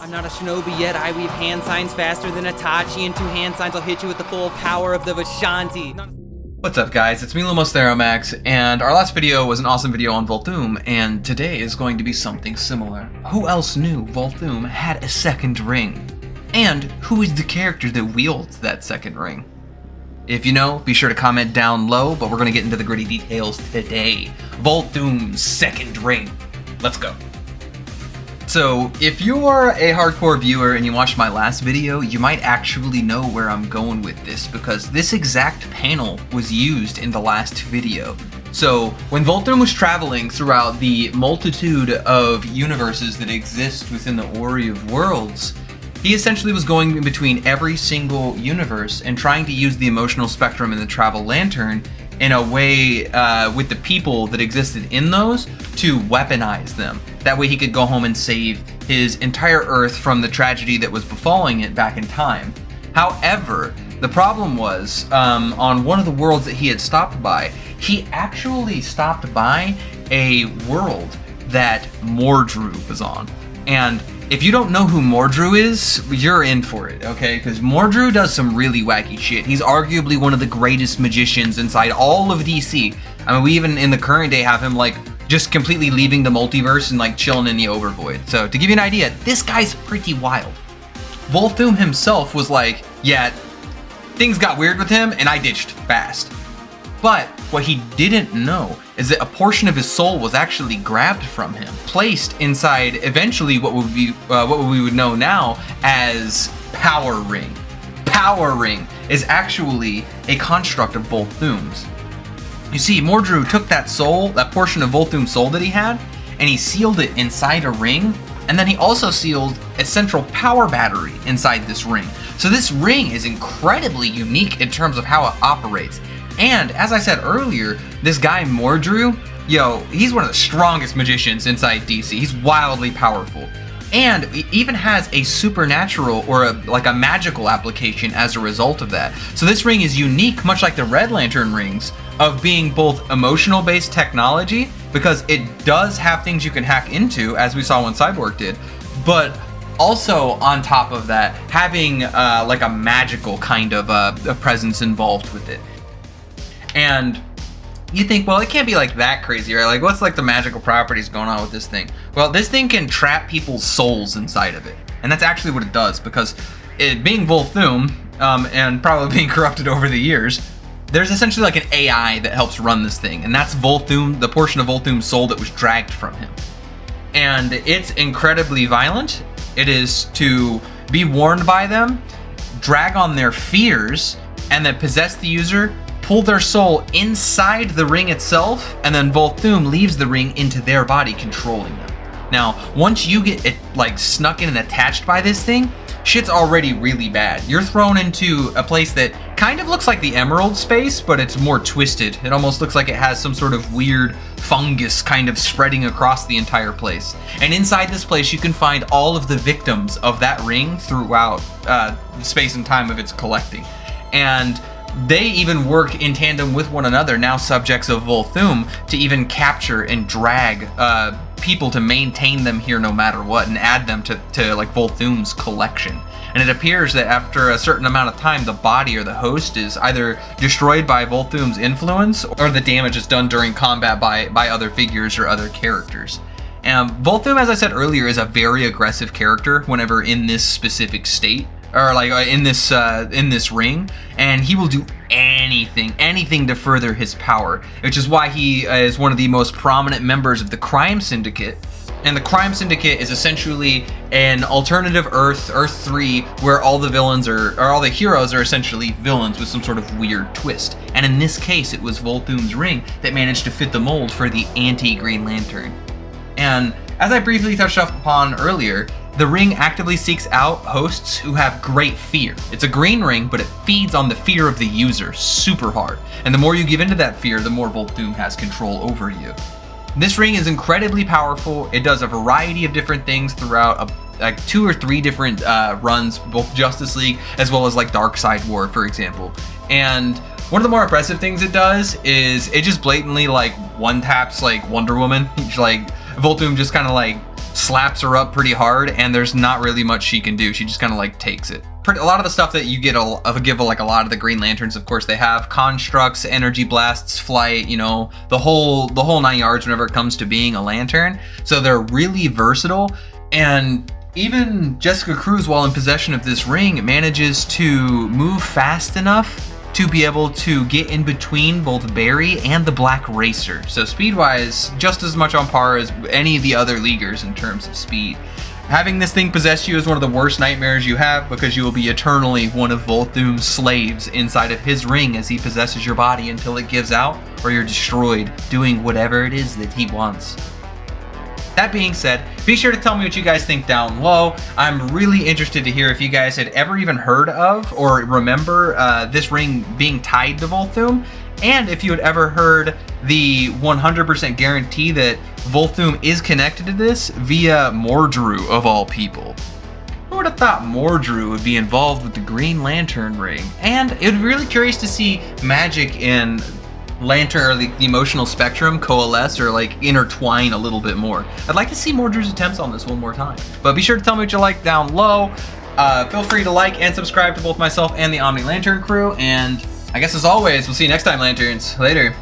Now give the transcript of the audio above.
I'm not a shinobi yet, I weave hand signs faster than Itachi, and 2 hand signs I'll hit you with the full power of the Vishanti. What's up guys, it's me Lumos Theromax, and our last video was an awesome video on Volthoom, and today is going to be something similar. Who else knew Volthoom had a second ring? And who is the character that wields that second ring? If you know, be sure to comment down low, but we're going to get into the gritty details today. Volthoom's second ring. Let's go. So, if you're a hardcore viewer and you watched my last video, you might actually know where I'm going with this, because this exact panel was used in the last video. So, when Volthoom was traveling throughout the multitude of universes that exist within the Ori of Worlds, he essentially was going in between every single universe and trying to use the emotional spectrum in the travel lantern in a way with the people that existed in those to weaponize them. That way he could go home and save his entire Earth from the tragedy that was befalling it back in time. However, the problem was, on one of the worlds that he had stopped by, he actually stopped by a world that Mordru was on. And if you don't know who Mordru is, you're in for it, okay? Because Mordru does some really wacky shit. He's arguably one of the greatest magicians inside all of DC. I mean, we even in the current day have him like just completely leaving the multiverse and like chilling in the overvoid. So to give you an idea, this guy's pretty wild. Volthoom himself was like, yeah, things got weird with him and I ditched fast. But what he didn't know is that a portion of his soul was actually grabbed from him, placed inside eventually what we would know now as Power Ring. Power Ring is actually a construct of Volthooms. You see, Mordru took that soul, that portion of Volthoom's soul that he had, and he sealed it inside a ring, and then he also sealed a central power battery inside this ring. So this ring is incredibly unique in terms of how it operates. And as I said earlier, this guy Mordru, he's one of the strongest magicians inside DC. He's wildly powerful. And he even has a supernatural or a magical application as a result of that. So this ring is unique, much like the Red Lantern rings, of being both emotional based technology, because it does have things you can hack into, as we saw when Cyborg did, but also on top of that, having like a magical kind of a presence involved with it. And you think, well, it can't be like that crazy, right? Like, what's like the magical properties going on with this thing? Well, this thing can trap people's souls inside of it. And that's actually what it does, because it being Volthoom, and probably being corrupted over the years, there's essentially like an AI that helps run this thing. And that's Volthoom, the portion of Volthoom's soul that was dragged from him. And it's incredibly violent. It is to be warned by them, drag on their fears, and then possess the user, pull their soul inside the ring itself, and then Volthoom leaves the ring into their body, controlling them. Now, once you get it like snuck in and attached by this thing, shit's already really bad. You're thrown into a place that kind of looks like the Emerald space, but it's more twisted. It almost looks like it has some sort of weird fungus kind of spreading across the entire place. And inside this place, you can find all of the victims of that ring throughout the space and time of its collecting. And they even work in tandem with one another, now subjects of Volthoom, to even capture and drag people to maintain them here no matter what, and add them to like Volthoom's collection. And it appears that after a certain amount of time, the body or the host is either destroyed by Volthoom's influence, or the damage is done during combat by other figures or other characters. And Volthoom, as I said earlier, is a very aggressive character whenever in this specific state, or like in this ring, and he will do anything to further his power, which is why he is one of the most prominent members of the crime syndicate. And the crime syndicate is essentially an alternative Earth 3, where all the villains or all the heroes are essentially villains with some sort of weird twist. And in this case, it was Volthoom's ring that managed to fit the mold for the anti-Green Lantern. And as I briefly touched upon earlier, the ring actively seeks out hosts who have great fear. It's a green ring, but it feeds on the fear of the user super hard. And the more you give into that fear, the more Volthoom has control over you. This ring is incredibly powerful. It does a variety of different things throughout like 2 or 3 different runs, both Justice League as well as like Darkseid War, for example. And one of the more impressive things it does is it just blatantly like one taps like Wonder Woman. Like Volthoom just kind of like slaps her up pretty hard, and there's not really much she can do. She just kind of like takes it. A lot of the stuff that you get give like a lot of the Green Lanterns, of course, they have constructs, energy blasts, flight, you know, the whole 9 yards whenever it comes to being a lantern. So they're really versatile, and even Jessica Cruz, while in possession of this ring, manages to move fast enough to be able to get in between both Barry and the Black Racer. So speed-wise, just as much on par as any of the other leaguers in terms of speed. Having this thing possess you is one of the worst nightmares you have, because you will be eternally one of Volthoom's slaves inside of his ring as he possesses your body until it gives out or you're destroyed, doing whatever it is that he wants. That being said, be sure to tell me what you guys think down low. I'm really interested to hear if you guys had ever even heard of or remember this ring being tied to Volthoom, and if you had ever heard the 100% guarantee that Volthoom is connected to this via Mordru of all people. Who would have thought Mordru would be involved with the Green Lantern ring? And it would be really curious to see magic in Lantern, or the emotional spectrum, coalesce or like intertwine a little bit more. I'd like to see Mordru's attempts on this one more time. But be sure to tell me what you like down low. Feel free to like and subscribe to both myself and the Omni-Lantern crew. And I guess as always, we'll see you next time, Lanterns. Later.